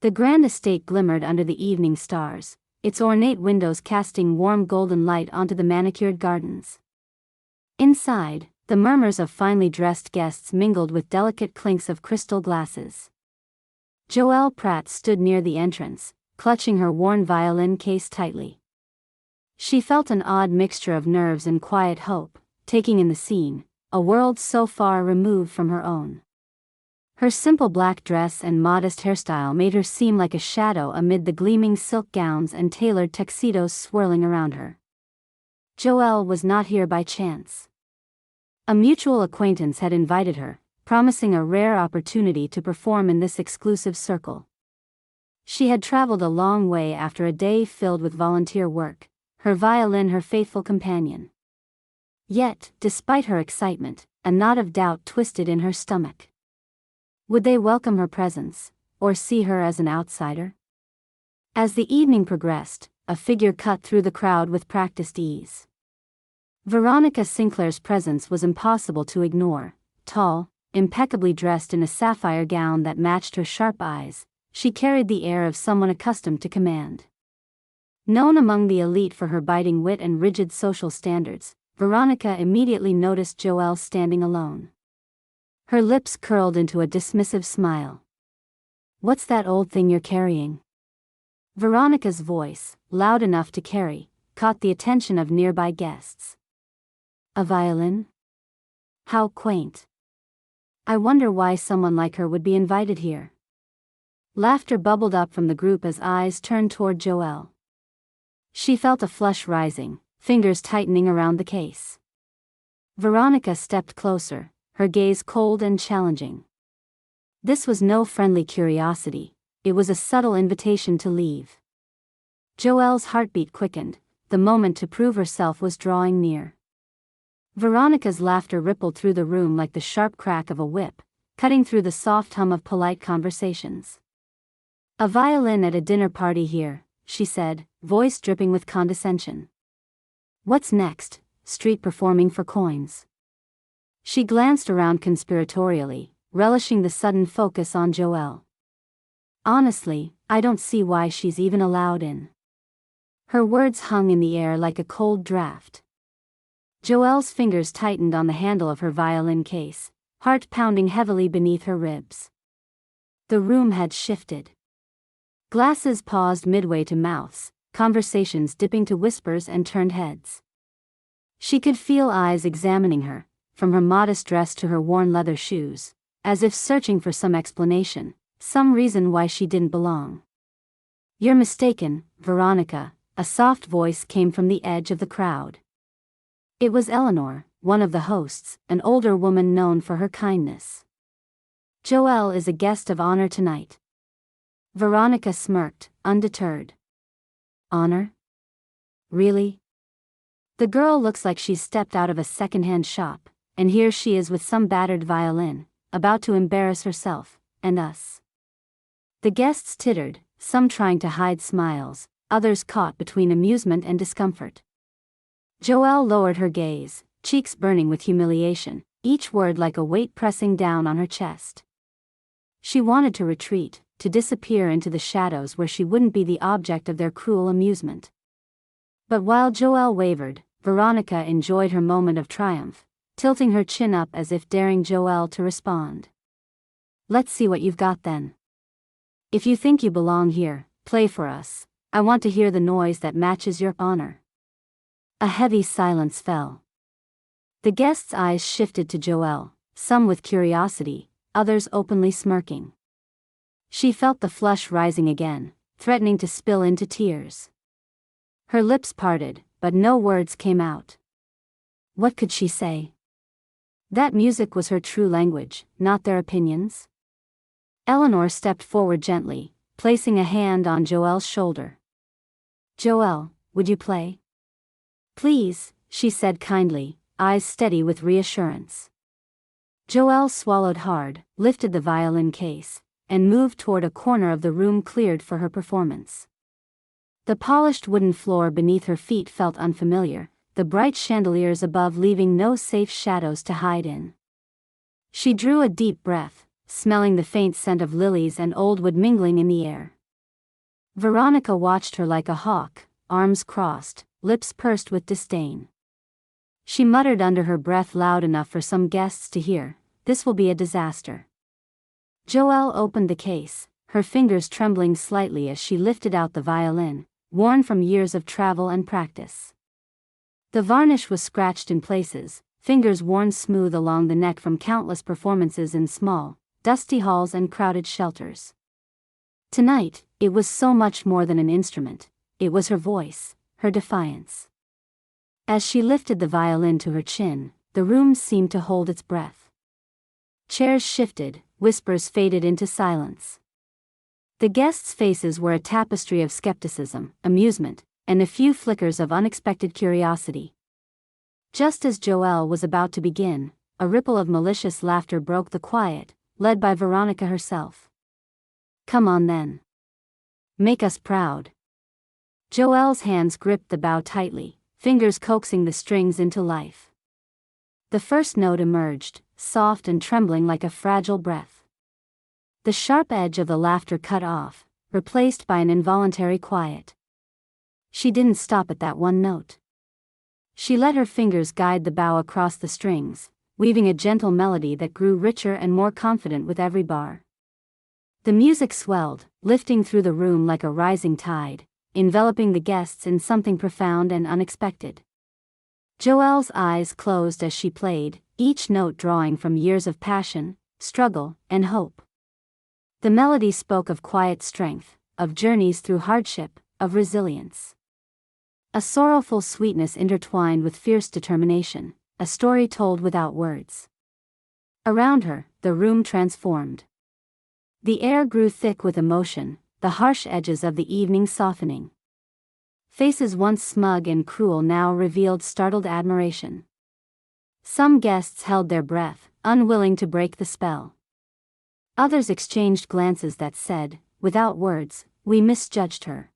The grand estate glimmered under the evening stars, its ornate windows casting warm golden light onto the manicured gardens. Inside, the murmurs of finely dressed guests mingled with delicate clinks of crystal glasses. Joelle Pratt stood near the entrance, clutching her worn violin case tightly. She felt an odd mixture of nerves and quiet hope, taking in the scene, a world so far removed from her own. Her simple black dress and modest hairstyle made her seem like a shadow amid the gleaming silk gowns and tailored tuxedos swirling around her. Joelle was not here by chance. A mutual acquaintance had invited her, promising a rare opportunity to perform in this exclusive circle. She had traveled a long way after a day filled with volunteer work, her violin her faithful companion. Yet, despite her excitement, a knot of doubt twisted in her stomach. Would they welcome her presence, or see her as an outsider? As the evening progressed, a figure cut through the crowd with practiced ease. Veronica Sinclair's presence was impossible to ignore. Tall, impeccably dressed in a sapphire gown that matched her sharp eyes, she carried the air of someone accustomed to command. Known among the elite for her biting wit and rigid social standards, Veronica immediately noticed Joelle standing alone. Her lips curled into a dismissive smile. "What's that old thing you're carrying?" Veronica's voice, loud enough to carry, caught the attention of nearby guests. "A violin? How quaint. I wonder why someone like her would be invited here." Laughter bubbled up from the group as eyes turned toward Joelle. She felt a flush rising, fingers tightening around the case. Veronica stepped closer, her gaze cold and challenging. This was no friendly curiosity, it was a subtle invitation to leave. Joelle's heartbeat quickened, the moment to prove herself was drawing near. Veronica's laughter rippled through the room like the sharp crack of a whip, cutting through the soft hum of polite conversations. "A violin at a dinner party here," she said, voice dripping with condescension. "What's next, street performing for coins?" She glanced around conspiratorially, relishing the sudden focus on Joelle. "Honestly, I don't see why she's even allowed in." Her words hung in the air like a cold draft. Joelle's fingers tightened on the handle of her violin case, heart pounding heavily beneath her ribs. The room had shifted. Glasses paused midway to mouths, conversations dipping to whispers and turned heads. She could feel eyes examining her, from her modest dress to her worn leather shoes, as if searching for some explanation, some reason why she didn't belong. "You're mistaken, Veronica," a soft voice came from the edge of the crowd. It was Eleanor, one of the hosts, an older woman known for her kindness. "Joelle is a guest of honor tonight." Veronica smirked, undeterred. "Honor? Really? The girl looks like she's stepped out of a second-hand shop, and here she is with some battered violin, about to embarrass herself, and us." The guests tittered, some trying to hide smiles, others caught between amusement and discomfort. Joelle lowered her gaze, cheeks burning with humiliation, each word like a weight pressing down on her chest. She wanted to retreat, to disappear into the shadows where she wouldn't be the object of their cruel amusement. But while Joelle wavered, Veronica enjoyed her moment of triumph, tilting her chin up as if daring Joelle to respond. "Let's see what you've got then. If you think you belong here, play for us. I want to hear the noise that matches your honor." A heavy silence fell. The guests' eyes shifted to Joelle, some with curiosity, others openly smirking. She felt the flush rising again, threatening to spill into tears. Her lips parted, but no words came out. What could she say? That music was her true language, not their opinions. Eleanor stepped forward gently, placing a hand on Joelle's shoulder. "Joelle, would you play?" "Please," she said kindly, eyes steady with reassurance. Joelle swallowed hard, lifted the violin case, and moved toward a corner of the room cleared for her performance. The polished wooden floor beneath her feet felt unfamiliar, the bright chandeliers above leaving no safe shadows to hide in. She drew a deep breath, smelling the faint scent of lilies and old wood mingling in the air. Veronica watched her like a hawk, arms crossed, lips pursed with disdain. She muttered under her breath loud enough for some guests to hear, "This will be a disaster." Joelle opened the case, her fingers trembling slightly as she lifted out the violin, worn from years of travel and practice. The varnish was scratched in places, fingers worn smooth along the neck from countless performances in small, dusty halls and crowded shelters. Tonight, it was so much more than an instrument. It was her voice, her defiance. As she lifted the violin to her chin, the room seemed to hold its breath. Chairs shifted, whispers faded into silence. The guests' faces were a tapestry of skepticism, amusement, and a few flickers of unexpected curiosity. Just as Joelle was about to begin, a ripple of malicious laughter broke the quiet, led by Veronica herself. "Come on then. Make us proud." Joelle's hands gripped the bow tightly, fingers coaxing the strings into life. The first note emerged, soft and trembling like a fragile breath. The sharp edge of the laughter cut off, replaced by an involuntary quiet. She didn't stop at that one note. She let her fingers guide the bow across the strings, weaving a gentle melody that grew richer and more confident with every bar. The music swelled, lifting through the room like a rising tide, enveloping the guests in something profound and unexpected. Joelle's eyes closed as she played, each note drawing from years of passion, struggle, and hope. The melody spoke of quiet strength, of journeys through hardship, of resilience. A sorrowful sweetness intertwined with fierce determination, a story told without words. Around her, the room transformed. The air grew thick with emotion, the harsh edges of the evening softening. Faces once smug and cruel now revealed startled admiration. Some guests held their breath, unwilling to break the spell. Others exchanged glances that said, without words, "We misjudged her."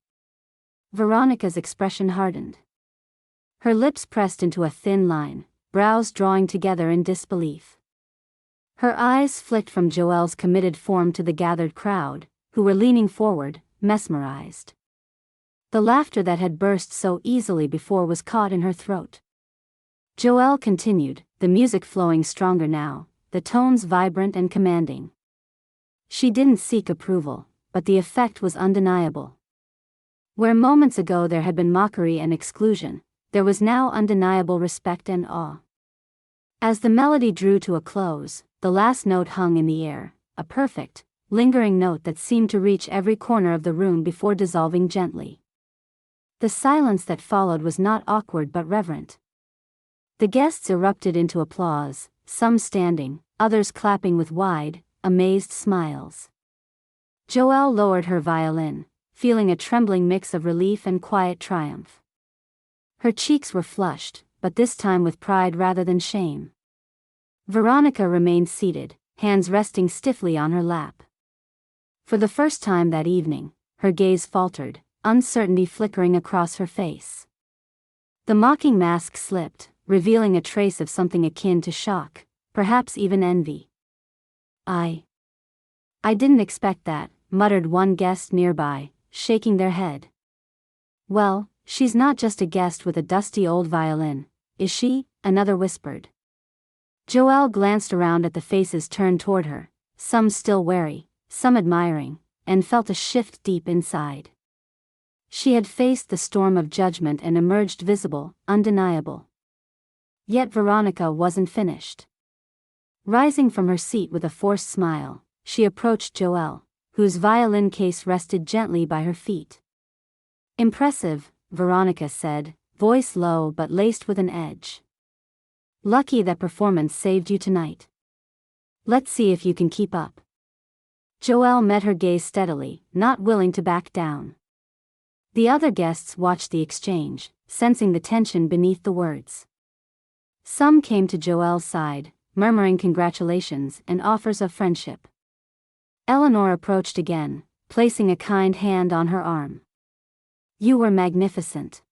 Veronica's expression hardened. Her lips pressed into a thin line, brows drawing together in disbelief. Her eyes flicked from Joelle's committed form to the gathered crowd, who were leaning forward, mesmerized. The laughter that had burst so easily before was caught in her throat. Joelle continued, the music flowing stronger now, the tones vibrant and commanding. She didn't seek approval, but the effect was undeniable. Where moments ago there had been mockery and exclusion, there was now undeniable respect and awe. As the melody drew to a close, the last note hung in the air, a perfect, lingering note that seemed to reach every corner of the room before dissolving gently. The silence that followed was not awkward but reverent. The guests erupted into applause, some standing, others clapping with wide, amazed smiles. Joelle lowered her violin, feeling a trembling mix of relief and quiet triumph. Her cheeks were flushed, but this time with pride rather than shame. Veronica remained seated, hands resting stiffly on her lap. For the first time that evening, her gaze faltered, uncertainty flickering across her face. The mocking mask slipped, revealing a trace of something akin to shock, perhaps even envy. I didn't expect that," muttered one guest nearby, shaking their head. "Well, she's not just a guest with a dusty old violin, is she?" another whispered. Joelle glanced around at the faces turned toward her, some still wary, some admiring, and felt a shift deep inside. She had faced the storm of judgment and emerged visible, undeniable. Yet Veronica wasn't finished. Rising from her seat with a forced smile, she approached Joelle, whose violin case rested gently by her feet. "Impressive," Veronica said, voice low but laced with an edge. "Lucky that performance saved you tonight. Let's see if you can keep up." Joelle met her gaze steadily, not willing to back down. The other guests watched the exchange, sensing the tension beneath the words. Some came to Joelle's side, murmuring congratulations and offers of friendship. Eleanor approached again, placing a kind hand on her arm. "You were magnificent.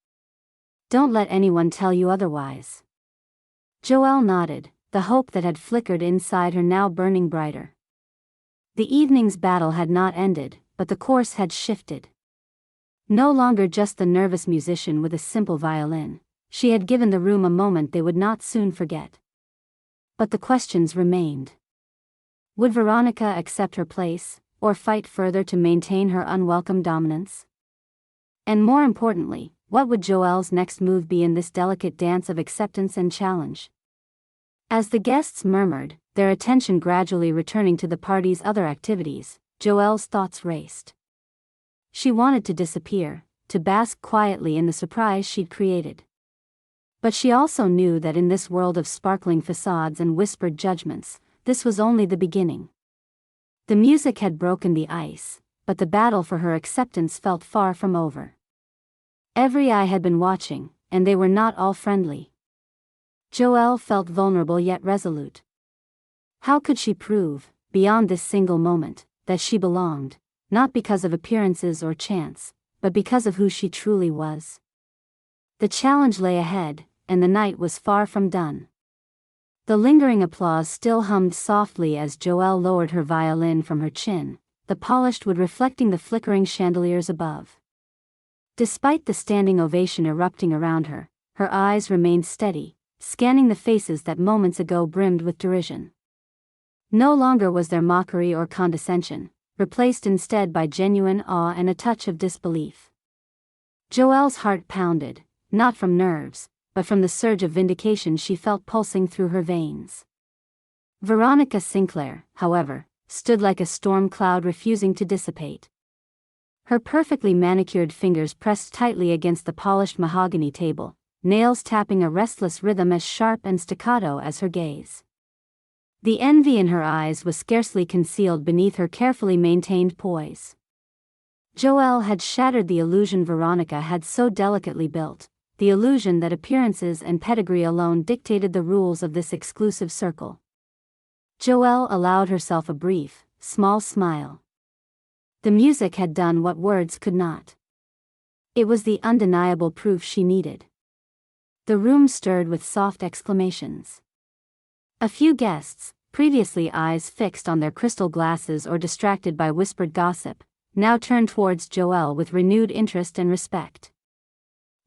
Don't let anyone tell you otherwise." Joelle nodded, the hope that had flickered inside her now burning brighter. The evening's battle had not ended, but the course had shifted. No longer just the nervous musician with a simple violin, she had given the room a moment they would not soon forget. But the questions remained. Would Veronica accept her place, or fight further to maintain her unwelcome dominance? And more importantly, what would Joelle's next move be in this delicate dance of acceptance and challenge? As the guests murmured, their attention gradually returning to the party's other activities, Joelle's thoughts raced. She wanted to disappear, to bask quietly in the surprise she'd created. But she also knew that in this world of sparkling facades and whispered judgments, this was only the beginning. The music had broken the ice, but the battle for her acceptance felt far from over. Every eye had been watching, and they were not all friendly. Joelle felt vulnerable yet resolute. How could she prove, beyond this single moment, that she belonged, not because of appearances or chance, but because of who she truly was? The challenge lay ahead, and the night was far from done. The lingering applause still hummed softly as Joelle lowered her violin from her chin, the polished wood reflecting the flickering chandeliers above. Despite the standing ovation erupting around her, her eyes remained steady, scanning the faces that moments ago brimmed with derision. No longer was there mockery or condescension, replaced instead by genuine awe and a touch of disbelief. Joelle's heart pounded, not from nerves, but from the surge of vindication she felt pulsing through her veins. Veronica Sinclair, however, stood like a storm cloud refusing to dissipate. Her perfectly manicured fingers pressed tightly against the polished mahogany table, nails tapping a restless rhythm as sharp and staccato as her gaze. The envy in her eyes was scarcely concealed beneath her carefully maintained poise. Joelle had shattered the illusion Veronica had so delicately built, the illusion that appearances and pedigree alone dictated the rules of this exclusive circle. Joelle allowed herself a brief, small smile. The music had done what words could not. It was the undeniable proof she needed. The room stirred with soft exclamations. A few guests, previously eyes fixed on their crystal glasses or distracted by whispered gossip, now turned towards Joelle with renewed interest and respect.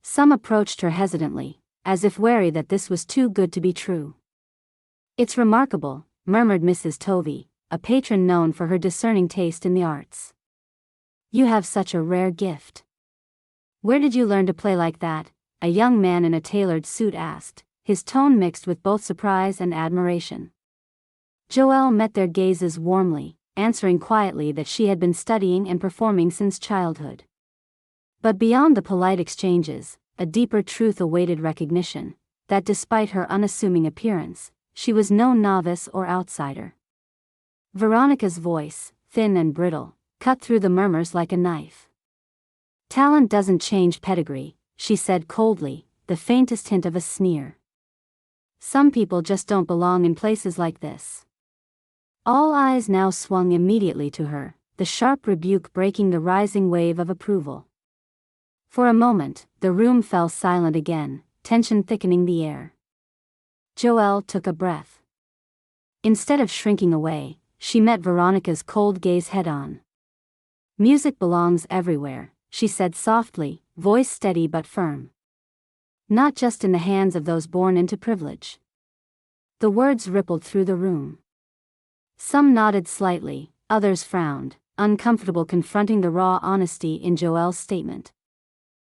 Some approached her hesitantly, as if wary that this was too good to be true. "It's remarkable," murmured Mrs. Tovey, a patron known for her discerning taste in the arts. "You have such a rare gift. Where did you learn to play like that?" a young man in a tailored suit asked, his tone mixed with both surprise and admiration. Joelle met their gazes warmly, answering quietly that she had been studying and performing since childhood. But beyond the polite exchanges, a deeper truth awaited recognition, that despite her unassuming appearance, she was no novice or outsider. Veronica's voice, thin and brittle, cut through the murmurs like a knife. "Talent doesn't change pedigree," she said coldly, the faintest hint of a sneer. "Some people just don't belong in places like this." All eyes now swung immediately to her, the sharp rebuke breaking the rising wave of approval. For a moment, the room fell silent again, tension thickening the air. Joelle took a breath. Instead of shrinking away, she met Veronica's cold gaze head-on. "Music belongs everywhere," she said softly, voice steady but firm. "Not just in the hands of those born into privilege." The words rippled through the room. Some nodded slightly, others frowned, uncomfortable confronting the raw honesty in Joelle's statement.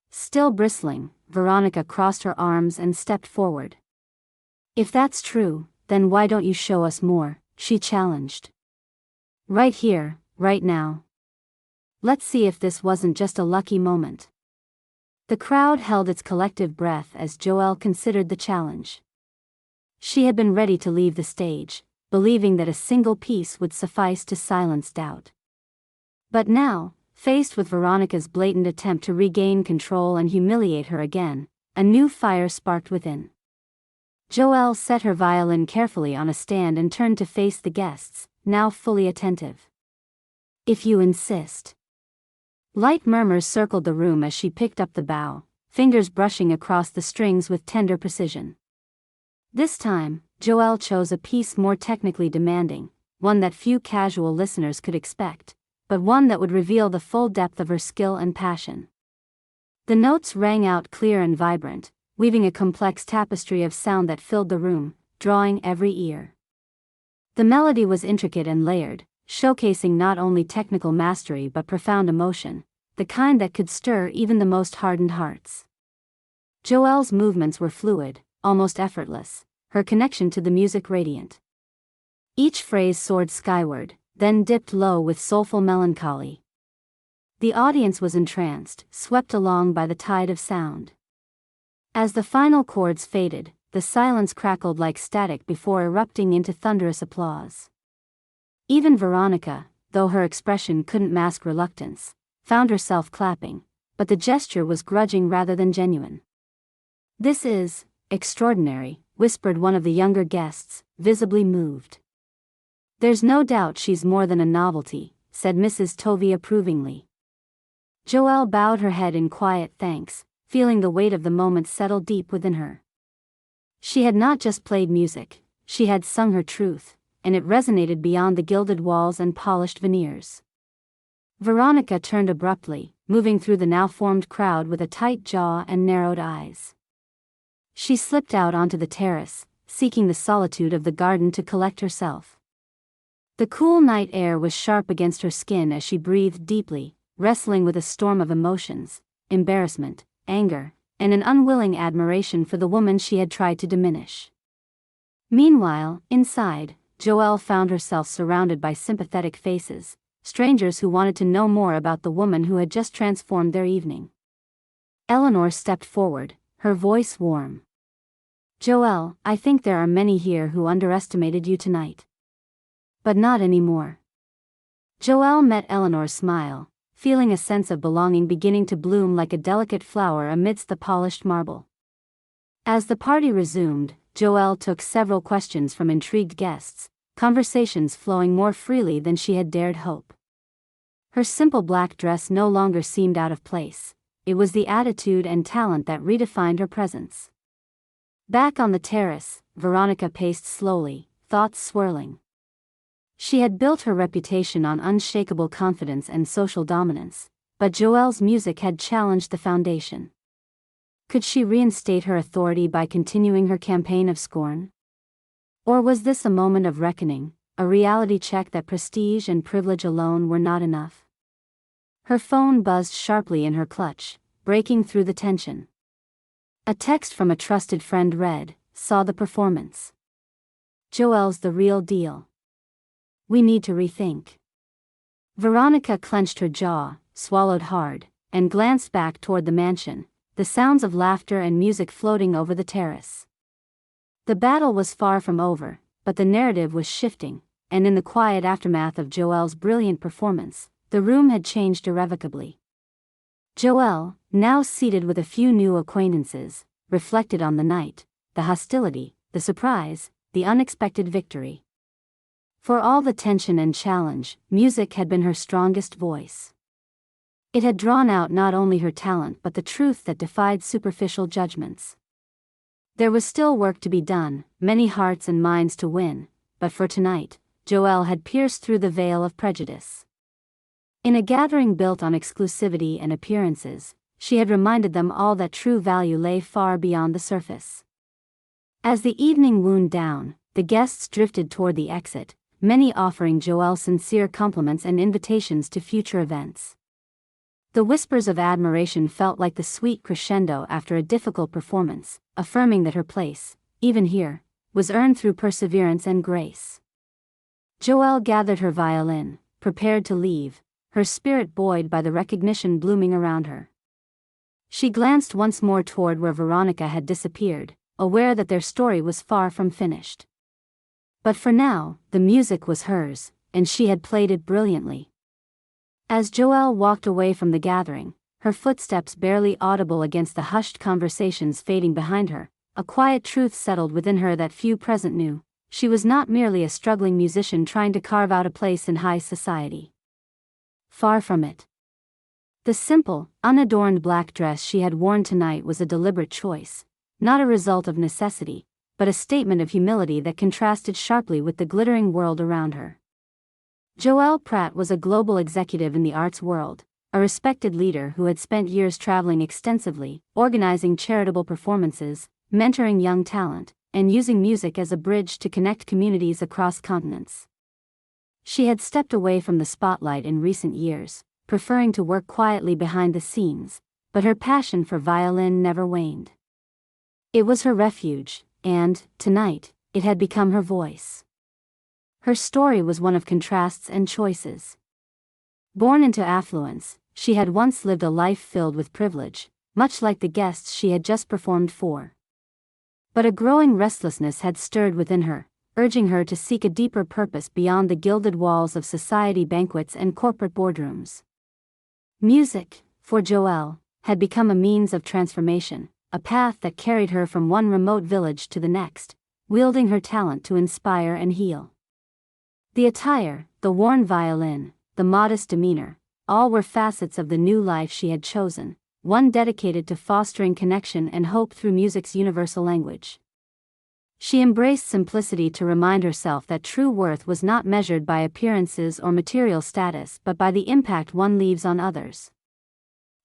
Still bristling, Veronica crossed her arms and stepped forward. "If that's true, then why don't you show us more?" she challenged. "Right here, right now. Let's see if this wasn't just a lucky moment." The crowd held its collective breath as Joelle considered the challenge. She had been ready to leave the stage, believing that a single piece would suffice to silence doubt. But now, faced with Veronica's blatant attempt to regain control and humiliate her again, a new fire sparked within. Joelle set her violin carefully on a stand and turned to face the guests, now fully attentive. "If you insist." Light murmurs circled the room as she picked up the bow, fingers brushing across the strings with tender precision. This time, Joelle chose a piece more technically demanding, one that few casual listeners could expect, but one that would reveal the full depth of her skill and passion. The notes rang out clear and vibrant, weaving a complex tapestry of sound that filled the room, drawing every ear. The melody was intricate and layered, showcasing not only technical mastery but profound emotion, the kind that could stir even the most hardened hearts. Joelle's movements were fluid, almost effortless, her connection to the music radiant. Each phrase soared skyward, then dipped low with soulful melancholy. The audience was entranced, swept along by the tide of sound. As the final chords faded, the silence crackled like static before erupting into thunderous applause. Even Veronica, though her expression couldn't mask reluctance, found herself clapping, but the gesture was grudging rather than genuine. "This is extraordinary," whispered one of the younger guests, visibly moved. "There's no doubt she's more than a novelty," said Mrs. Tovey approvingly. Joelle bowed her head in quiet thanks, feeling the weight of the moment settle deep within her. She had not just played music, she had sung her truth, and it resonated beyond the gilded walls and polished veneers. Veronica turned abruptly, moving through the now-formed crowd with a tight jaw and narrowed eyes. She slipped out onto the terrace, seeking the solitude of the garden to collect herself. The cool night air was sharp against her skin as she breathed deeply, wrestling with a storm of emotions, embarrassment, anger, and an unwilling admiration for the woman she had tried to diminish. Meanwhile, inside, Joelle found herself surrounded by sympathetic faces, strangers who wanted to know more about the woman who had just transformed their evening. Eleanor stepped forward, her voice warm. "Joelle, I think there are many here who underestimated you tonight. But not anymore." Joelle met Eleanor's smile, feeling a sense of belonging beginning to bloom like a delicate flower amidst the polished marble. As the party resumed, Joelle took several questions from intrigued guests, conversations flowing more freely than she had dared hope. Her simple black dress no longer seemed out of place, it was the attitude and talent that redefined her presence. Back on the terrace, Veronica paced slowly, thoughts swirling. She had built her reputation on unshakable confidence and social dominance, but Joelle's music had challenged the foundation. Could she reinstate her authority by continuing her campaign of scorn? Or was this a moment of reckoning, a reality check that prestige and privilege alone were not enough? Her phone buzzed sharply in her clutch, breaking through the tension. A text from a trusted friend read, "Saw the performance. Joelle's the real deal. We need to rethink." Veronica clenched her jaw, swallowed hard, and glanced back toward the mansion, the sounds of laughter and music floating over the terrace. The battle was far from over, but the narrative was shifting, and in the quiet aftermath of Joelle's brilliant performance, the room had changed irrevocably. Joelle, now seated with a few new acquaintances, reflected on the night, the hostility, the surprise, the unexpected victory. For all the tension and challenge, music had been her strongest voice. It had drawn out not only her talent but the truth that defied superficial judgments. There was still work to be done, many hearts and minds to win, but for tonight, Joelle had pierced through the veil of prejudice. In a gathering built on exclusivity and appearances, she had reminded them all that true value lay far beyond the surface. As the evening wound down, the guests drifted toward the exit, many offering Joelle sincere compliments and invitations to future events. The whispers of admiration felt like the sweet crescendo after a difficult performance, affirming that her place, even here, was earned through perseverance and grace. Joelle gathered her violin, prepared to leave, her spirit buoyed by the recognition blooming around her. She glanced once more toward where Veronica had disappeared, aware that their story was far from finished. But for now, the music was hers, and she had played it brilliantly. As Joelle walked away from the gathering, her footsteps barely audible against the hushed conversations fading behind her, a quiet truth settled within her that few present knew: she was not merely a struggling musician trying to carve out a place in high society. Far from it. The simple, unadorned black dress she had worn tonight was a deliberate choice, not a result of necessity, but a statement of humility that contrasted sharply with the glittering world around her. Joelle Pratt was a global executive in the arts world, a respected leader who had spent years traveling extensively, organizing charitable performances, mentoring young talent, and using music as a bridge to connect communities across continents. She had stepped away from the spotlight in recent years, preferring to work quietly behind the scenes, but her passion for violin never waned. It was her refuge, and, tonight, it had become her voice. Her story was one of contrasts and choices. Born into affluence, she had once lived a life filled with privilege, much like the guests she had just performed for. But a growing restlessness had stirred within her, urging her to seek a deeper purpose beyond the gilded walls of society banquets and corporate boardrooms. Music, for Joelle, had become a means of transformation, a path that carried her from one remote village to the next, wielding her talent to inspire and heal. The attire, the worn violin, the modest demeanor, all were facets of the new life she had chosen, one dedicated to fostering connection and hope through music's universal language. She embraced simplicity to remind herself that true worth was not measured by appearances or material status but by the impact one leaves on others.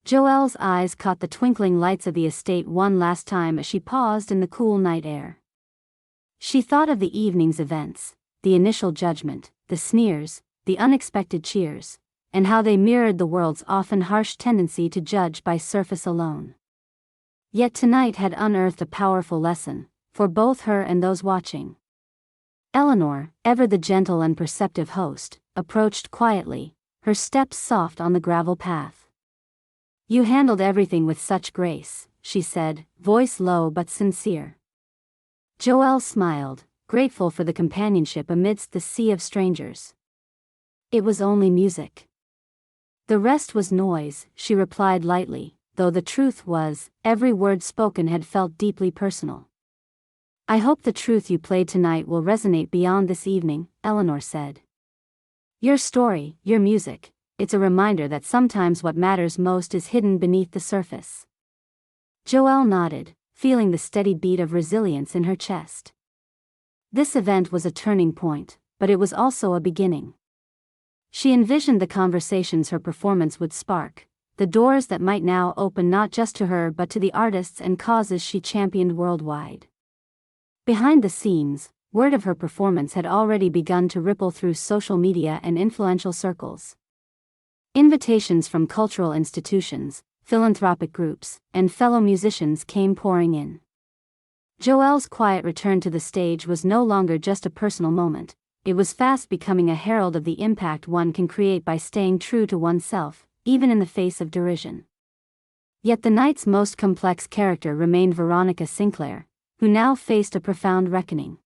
Joelle's eyes caught the twinkling lights of the estate one last time as she paused in the cool night air. She thought of the evening's events, the initial judgment, the sneers, the unexpected cheers, and how they mirrored the world's often harsh tendency to judge by surface alone. Yet tonight had unearthed a powerful lesson, for both her and those watching. Eleanor, ever the gentle and perceptive host, approached quietly, her steps soft on the gravel path. "You handled everything with such grace," she said, voice low but sincere. Joelle smiled, grateful for the companionship amidst the sea of strangers. "It was only music. The rest was noise," she replied lightly, though the truth was, every word spoken had felt deeply personal. "I hope the truth you played tonight will resonate beyond this evening," Eleanor said. "Your story, your music, it's a reminder that sometimes what matters most is hidden beneath the surface." Joelle nodded, feeling the steady beat of resilience in her chest. This event was a turning point, but it was also a beginning. She envisioned the conversations her performance would spark, the doors that might now open not just to her but to the artists and causes she championed worldwide. Behind the scenes, word of her performance had already begun to ripple through social media and influential circles. Invitations from cultural institutions, philanthropic groups, and fellow musicians came pouring in. Joelle's quiet return to the stage was no longer just a personal moment. It was fast becoming a herald of the impact one can create by staying true to oneself, even in the face of derision. Yet the night's most complex character remained Veronica Sinclair, who now faced a profound reckoning.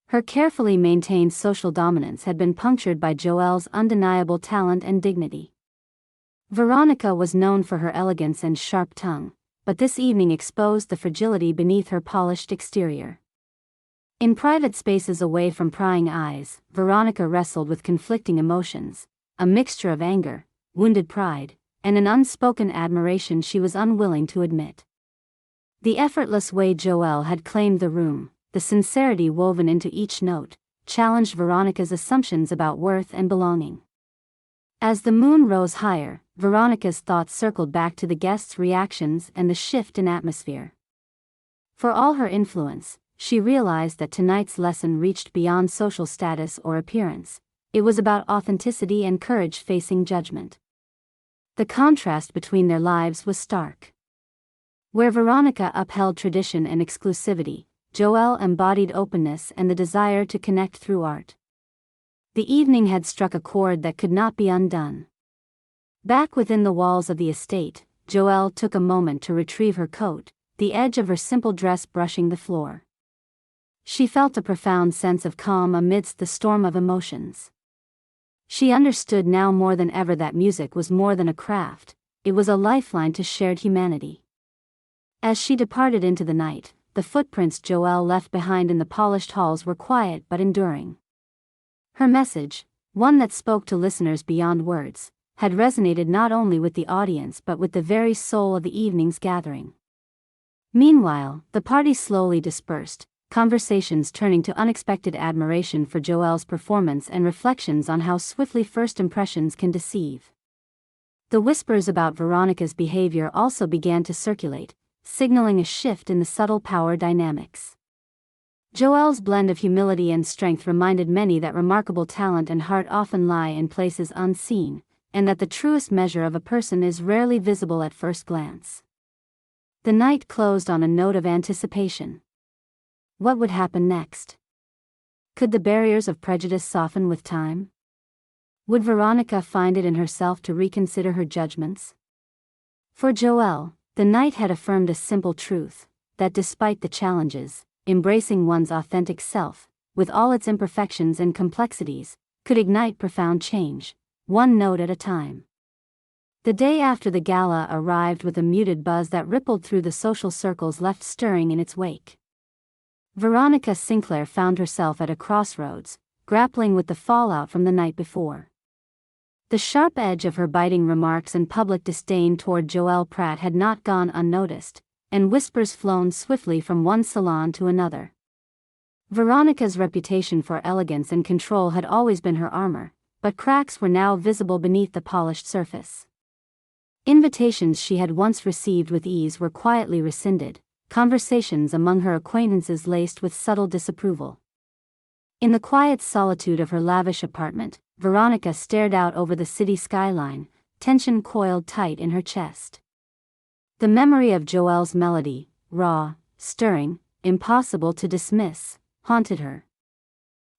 Her carefully maintained social dominance had been punctured by Joelle's undeniable talent and dignity. Veronica was known for her elegance and sharp tongue, but this evening exposed the fragility beneath her polished exterior. In private spaces away from prying eyes, Veronica wrestled with conflicting emotions, a mixture of anger, wounded pride, and an unspoken admiration she was unwilling to admit. The effortless way Joelle had claimed the room, the sincerity woven into each note, challenged Veronica's assumptions about worth and belonging. As the moon rose higher, Veronica's thoughts circled back to the guests' reactions and the shift in atmosphere. For all her influence, she realized that tonight's lesson reached beyond social status or appearance. It was about authenticity and courage facing judgment. The contrast between their lives was stark. Where Veronica upheld tradition and exclusivity, Joelle embodied openness and the desire to connect through art. The evening had struck a chord that could not be undone. Back within the walls of the estate, Joelle took a moment to retrieve her coat, the edge of her simple dress brushing the floor. She felt a profound sense of calm amidst the storm of emotions. She understood now more than ever that music was more than a craft, it was a lifeline to shared humanity. As she departed into the night, the footprints Joelle left behind in the polished halls were quiet but enduring. Her message, one that spoke to listeners beyond words, had resonated not only with the audience but with the very soul of the evening's gathering. Meanwhile, the party slowly dispersed, conversations turning to unexpected admiration for Joelle's performance and reflections on how swiftly first impressions can deceive. The whispers about Veronica's behavior also began to circulate, signaling a shift in the subtle power dynamics. Joelle's blend of humility and strength reminded many that remarkable talent and heart often lie in places unseen, and that the truest measure of a person is rarely visible at first glance. The night closed on a note of anticipation. What would happen next? Could the barriers of prejudice soften with time? Would Veronica find it in herself to reconsider her judgments? For Joelle, the night had affirmed a simple truth, that despite the challenges, embracing one's authentic self, with all its imperfections and complexities, could ignite profound change, one note at a time. The day after the gala arrived with a muted buzz that rippled through the social circles left stirring in its wake. Veronica Sinclair found herself at a crossroads, grappling with the fallout from the night before. The sharp edge of her biting remarks and public disdain toward Joelle Pratt had not gone unnoticed, and whispers flown swiftly from one salon to another. Veronica's reputation for elegance and control had always been her armor, but cracks were now visible beneath the polished surface. Invitations she had once received with ease were quietly rescinded, conversations among her acquaintances laced with subtle disapproval. In the quiet solitude of her lavish apartment, Veronica stared out over the city skyline, tension coiled tight in her chest. The memory of Joelle's melody, raw, stirring, impossible to dismiss, haunted her.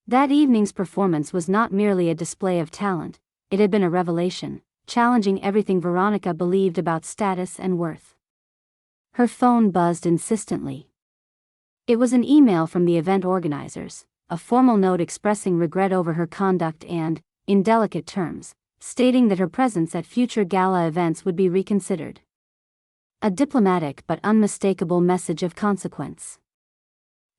That evening's performance was not merely a display of talent, it had been a revelation, challenging everything Veronica believed about status and worth. Her phone buzzed insistently. It was an email from the event organizers, a formal note expressing regret over her conduct and, in delicate terms, stating that her presence at future gala events would be reconsidered. A diplomatic but unmistakable message of consequence.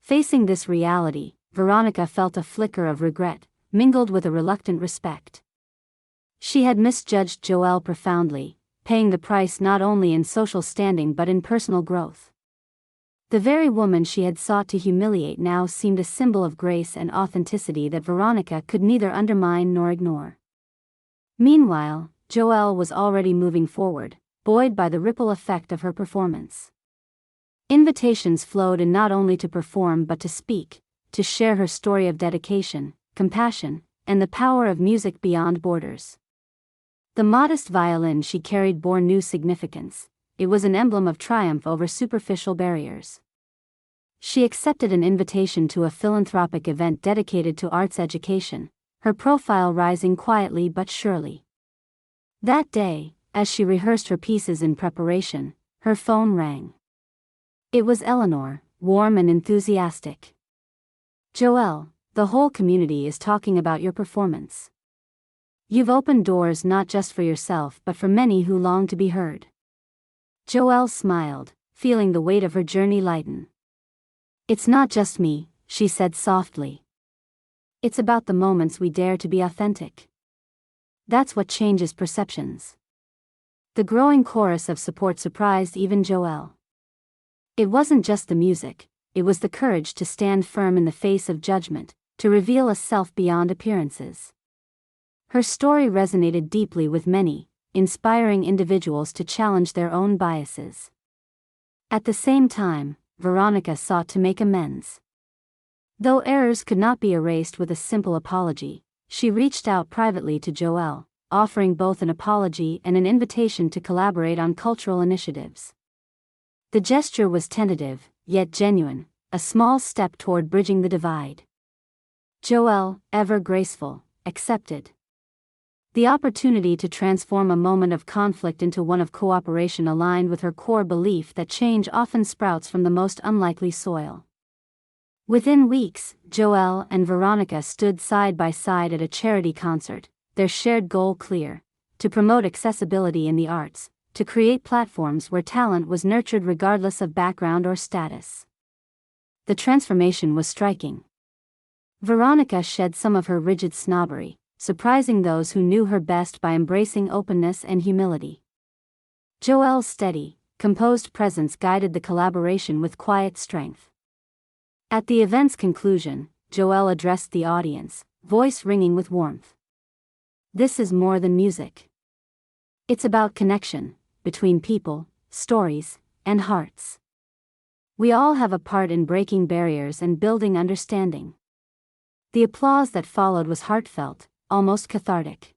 Facing this reality, Veronica felt a flicker of regret, mingled with a reluctant respect. She had misjudged Joelle profoundly, paying the price not only in social standing but in personal growth. The very woman she had sought to humiliate now seemed a symbol of grace and authenticity that Veronica could neither undermine nor ignore. Meanwhile, Joelle was already moving forward, buoyed by the ripple effect of her performance. Invitations flowed in not only to perform but to speak, to share her story of dedication, compassion, and the power of music beyond borders. The modest violin she carried bore new significance. It was an emblem of triumph over superficial barriers. She accepted an invitation to a philanthropic event dedicated to arts education, her profile rising quietly but surely. That day, as she rehearsed her pieces in preparation, her phone rang. It was Eleanor, warm and enthusiastic. "Joelle, the whole community is talking about your performance. You've opened doors not just for yourself but for many who long to be heard." Joelle smiled, feeling the weight of her journey lighten. "It's not just me," she said softly. "It's about the moments we dare to be authentic. That's what changes perceptions." The growing chorus of support surprised even Joelle. It wasn't just the music, it was the courage to stand firm in the face of judgment, to reveal a self beyond appearances. Her story resonated deeply with many, inspiring individuals to challenge their own biases. At the same time, Veronica sought to make amends. Though errors could not be erased with a simple apology, she reached out privately to Joelle, offering both an apology and an invitation to collaborate on cultural initiatives. The gesture was tentative, yet genuine, a small step toward bridging the divide. Joelle, ever graceful, accepted. The opportunity to transform a moment of conflict into one of cooperation aligned with her core belief that change often sprouts from the most unlikely soil. Within weeks, Joelle and Veronica stood side by side at a charity concert, their shared goal clear: to promote accessibility in the arts, to create platforms where talent was nurtured regardless of background or status. The transformation was striking. Veronica shed some of her rigid snobbery, surprising those who knew her best by embracing openness and humility. Joelle's steady, composed presence guided the collaboration with quiet strength. At the event's conclusion, Joelle addressed the audience, voice ringing with warmth. This is more than music. It's about connection, between people, stories, and hearts. We all have a part in breaking barriers and building understanding. The applause that followed was heartfelt, almost cathartic.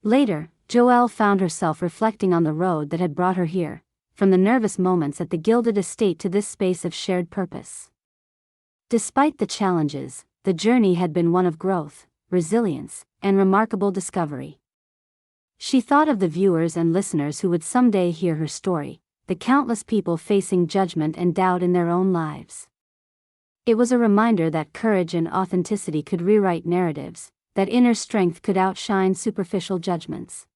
Later, Joelle found herself reflecting on the road that had brought her here, from the nervous moments at the gilded estate to this space of shared purpose. Despite the challenges, the journey had been one of growth, resilience, and remarkable discovery. She thought of the viewers and listeners who would someday hear her story, the countless people facing judgment and doubt in their own lives. It was a reminder that courage and authenticity could rewrite narratives, that inner strength could outshine superficial judgments.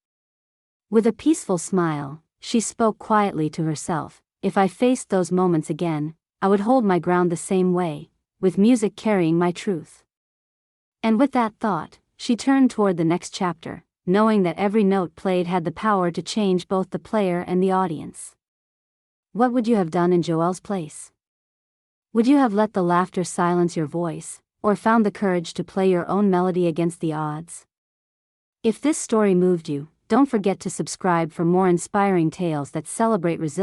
With a peaceful smile, she spoke quietly to herself, if I faced those moments again, I would hold my ground the same way, with music carrying my truth. And with that thought, she turned toward the next chapter, knowing that every note played had the power to change both the player and the audience. What would you have done in Joelle's place? Would you have let the laughter silence your voice, or found the courage to play your own melody against the odds? If this story moved you, don't forget to subscribe for more inspiring tales that celebrate resilience.